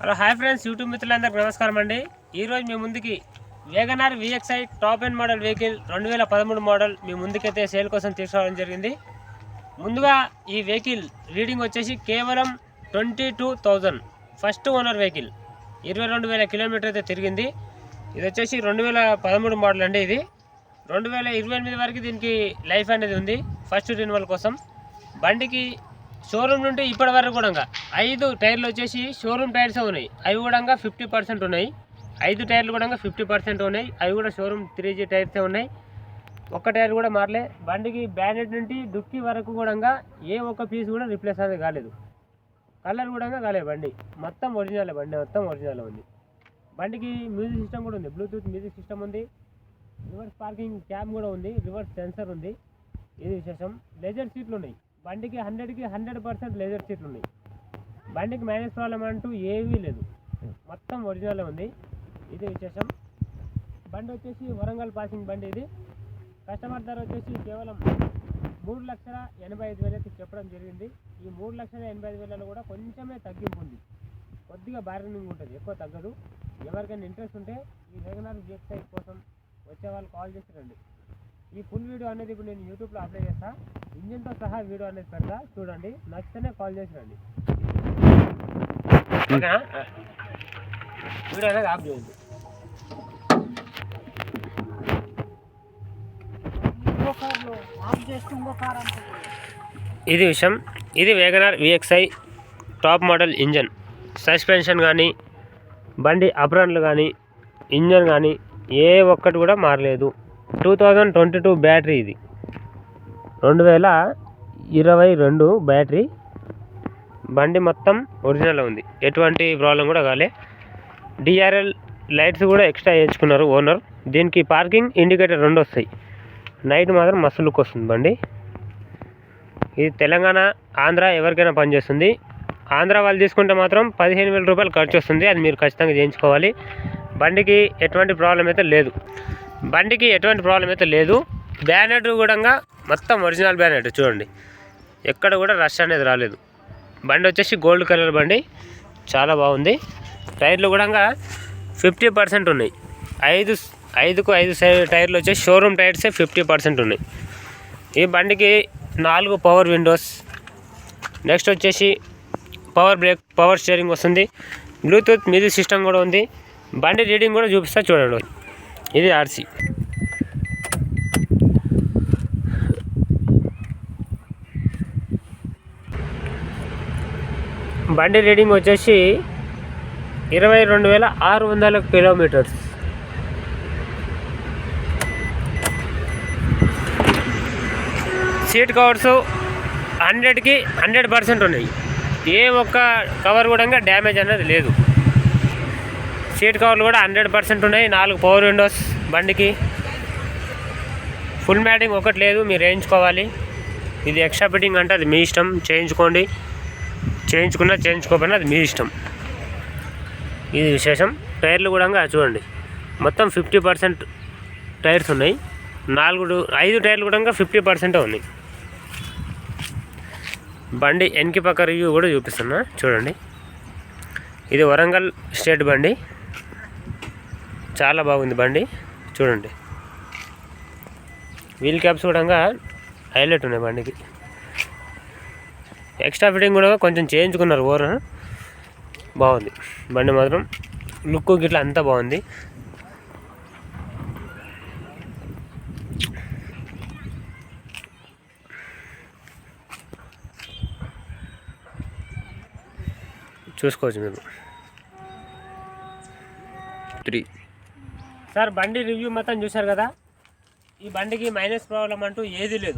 Hello hi friends, YouTube మిత్రులందరికీ నమస్కారం అండి. ఈరోజు మీ ముందుకి WagonR VXi top end model vehicle 2013 model మీ ముందుకైతే సేల్ కోసం తీసుకురావడం జరిగింది. ముందుగా ఈ వెహికల్ రీడింగ్ వచ్చేసి కేవలం 22,000 ఫస్ట్ ఓనర్ వెహికల్. 22,000 కిలోమీటర్ అయితే తిరిగింది. ఇది వచ్చేసి 2013 మోడల్ అండి. ఇది 2028 వరకు దీనికి లైఫ్ అనేది ఉంది ఫస్ట్ రిన్యువల్ కోసం. బండికి షోరూమ్ నుండి ఇప్పటి వరకు కూడా 5 టైర్లు వచ్చేసి షోరూమ్ టైర్స్ ఉన్నాయి. అవి కూడా 50% ఉన్నాయి. 5 టైర్లు కూడా 50% ఉన్నాయి. అవి కూడా షోరూమ్ 3G టైర్సే ఉన్నాయి. ఒక్క టైర్ కూడా మారలే. బండికి బ్యానెట్ నుండి డుక్కి వరకు కూడా ఏ ఒక్క పీస్ కూడా రిప్లేస్ అనేది కాలేదు. కలర్ కూడా కాలేదు. బండి మొత్తం ఒరిజినల్. బండి మొత్తం ఒరిజినల్ ఉంది. బండికి మ్యూజిక్ సిస్టమ్ కూడా ఉంది. బ్లూటూత్ మ్యూజిక్ సిస్టమ్ ఉంది. రివర్స్ పార్కింగ్ క్యామ్ కూడా ఉంది. రివర్స్ సెన్సర్ ఉంది. ఇది విశేషం. లెజర్ సీట్లు ఉన్నాయి. బండికి 100కి 100% లెజర్ సీట్లు ఉన్నాయి. బండికి మైనస్ ప్రాబ్లం అంటూ ఏమీ లేదు. మొత్తం ఒరిజినల్ ఉంది. ఇది విశేషం. బండి వచ్చేసి వరంగల్ పాసింగ్ బండి. ఇది కస్టమర్ ధర వచ్చేసి కేవలం 3,85,000 అయితే చెప్పడం జరిగింది. ఈ 3,85,000 కూడా కొంచెమే తగ్గింపు ఉంది. కొద్దిగా బార్గెనింగ్ ఉంటుంది, ఎక్కువ తగ్గదు. ఎవరికైనా ఇంట్రెస్ట్ ఉంటే ఈ వేగనార్ VXi కోసం వచ్చే వాళ్ళు కాల్ చేసి రండి. ఈ ఫుల్ వీడియో అనేది ఇప్పుడు నేను యూట్యూబ్లో అప్లోడ్ చేస్తా. ఇంజిన్తో సహా వీడియో అనేది పెడతా, చూడండి. నచ్చితేనే కాల్ చేసి రండి. ఓకేనా? వీడియో అనేది ఆఫ్ చేయండి. ఇది విషయం. ఇది Wagon R VXi top model engine. Suspension కానీ, బండి అప్రాన్లు కానీ, ఇంజన్ కానీ ఏ ఒక్కటి కూడా మారలేదు. 2022 బ్యాటరీ. ఇది 2022 బ్యాటరీ. బండి మొత్తం ఒరిజినల్ ఉంది. ఎటువంటి ప్రాబ్లం కూడా కాలే. DRL లైట్స్ కూడా ఎక్స్ట్రా వేయించుకున్నారు ఓనర్. దీనికి పార్కింగ్ ఇండికేటర్ 2 వస్తాయి. నైట్ మాత్రం మస్తు లుక్ వస్తుంది బండి. ఇది తెలంగాణ, ఆంధ్ర ఎవరికైనా పనిచేస్తుంది. ఆంధ్ర వాళ్ళు తీసుకుంటే మాత్రం 15,000 రూపాయలు ఖర్చు వస్తుంది. అది మీరు ఖచ్చితంగా చేయించుకోవాలి. బండికి ఎటువంటి ప్రాబ్లం అయితే లేదు. బ్యానెట్ కూడా మొత్తం ఒరిజినల్ బ్యానెట్. చూడండి, ఎక్కడ కూడా రష్ అనేది రాలేదు. బండి వచ్చేసి గోల్డ్ కలర్ బండి, చాలా బాగుంది. టైర్లు కూడా 50% ఉన్నాయి. 5 టైర్లు వచ్చేసి షోరూమ్ టైర్సే 50% ఉన్నాయి. ఈ బండికి 4 పవర్ విండోస్, నెక్స్ట్ వచ్చేసి పవర్ బ్రేక్, పవర్ స్టీరింగ్ వస్తుంది. బ్లూటూత్ మ్యూజిక్ సిస్టమ్ కూడా ఉంది. బండి రీడింగ్ కూడా చూపిస్తా, చూడండి. ఇది RC. బండి రీడింగ్ వచ్చేసి 22,600 కిలోమీటర్స్. సీట్ కవర్స్ 100కి 100% ఉన్నాయి. ఏ ఒక్క కవర్ కూడా డ్యామేజ్ అనేది లేదు. సీట్ కవర్లు కూడా 100% ఉన్నాయి. 4 పవర్ విండోస్ బండికి. ఫుల్ మ్యాటింగ్ ఒకటి లేదు, మీరు వేయించుకోవాలి. ఇది ఎక్స్ట్రా ఫిట్టింగ్ అంటే అది మీ ఇష్టం, చేయించుకోండి. చేయించుకోకపోయినా అది మీ ఇష్టం. ఇది విశేషం. టైర్లు కూడా చూడండి, మొత్తం 50% టైర్స్ ఉన్నాయి. 5 టైర్లు కూడా 50% ఉన్నాయి. బండి వెనక పక్క రివ్యూ కూడా చూపిస్తున్నా, చూడండి. ఇది వరంగల్ స్టేట్ బండి, చాలా బాగుంది బండి. చూడండి, వీల్ క్యాప్స్ కూడా హైలైట్ ఉన్నాయి బండికి. ఎక్స్ట్రా ఫిట్టింగ్ కూడా కొంచెం చేయించుకున్నారు ఓనర్. బాగుంది బండి మాత్రం. లుక్ గిట్లా అంతా బాగుంది. చూసుకోవచ్చు మీరు. 3 సార్, బండి రివ్యూ మొత్తం చూశారు కదా. ఈ బండికి మైనస్ ప్రాబ్లం అంటూ ఏది లేదు.